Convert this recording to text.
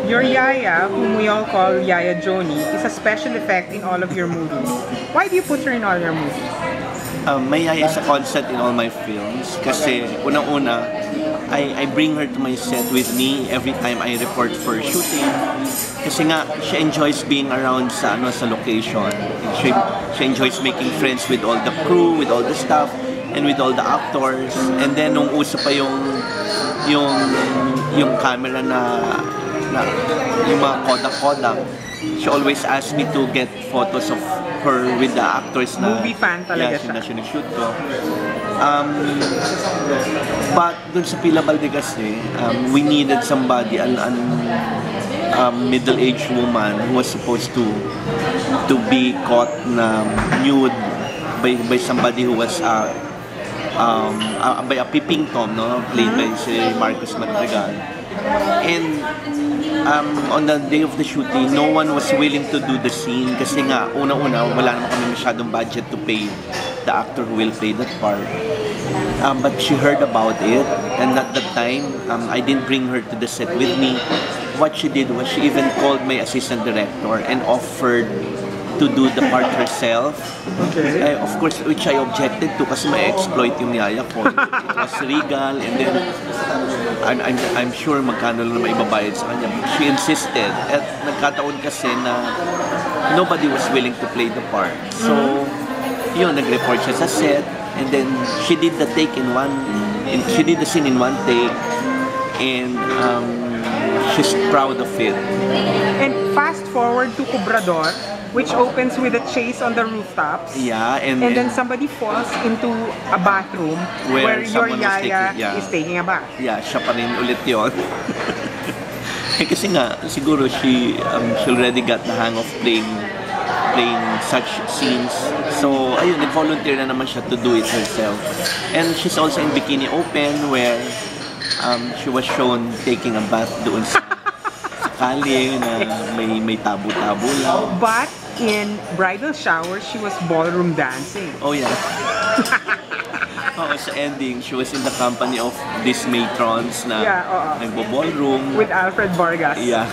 Your Yaya, whom we all call Yaya Joni, is a special effect in all of your movies. Why do you put her in all your movies? May Yaya is a constant in all my films kasi unang-una, I bring her to my set with me every time I report for shooting. Kasi nga, she enjoys being around sa location. She enjoys making friends with all the crew, with all the staff, and with all the actors. And then nung uso pa yung camera na yung mga Kodak, she always asks me to get photos of her with the actors na movie fan talaga siya. Na sinushoot ko. But dun sa Pila Balde kasi, we needed somebody, middle-aged woman who was supposed to be caught na nude by somebody who was by a peeping Tom, no? Played by si Marcos Madrigal. And on the day of the shooting, no one was willing to do the scene kasi nga, una-una, wala naman kami masyadong budget to pay the actor who will play that part. But she heard about it, and at that time, I didn't bring her to the set with me. What she did was she even called my assistant director and offered to do the part herself. Okay. Of course, which I objected to kasi may exploit yung Yaya ko. It was regal, and then I'm sure magkano lang na maibabayad sa kanya. But she insisted. At nagkataon kasi na nobody was willing to play the part. So, yun, nag-report siya sa set, and then she did the scene in one take, and she's proud of it. And fast forward to Cobrador, which opens with a chase on the rooftops. Yeah, and then somebody falls into a bathroom where your Yaya is taking a bath. Yeah, siya pa rin ulit yun. Kasi nga, siguro she already got the hang of playing such scenes. So, ayun, nag-volunteer na naman siya to do it herself. And she's also in Bikini Open where she was shown taking a bath doon sa kalye na may tabo-tabo lang. But in Bridal Shower, she was ballroom dancing. Oh yeah. Sa ending, she was in the company of these matrons na nagbo-ballroom. With Alfred Vargas. Yeah.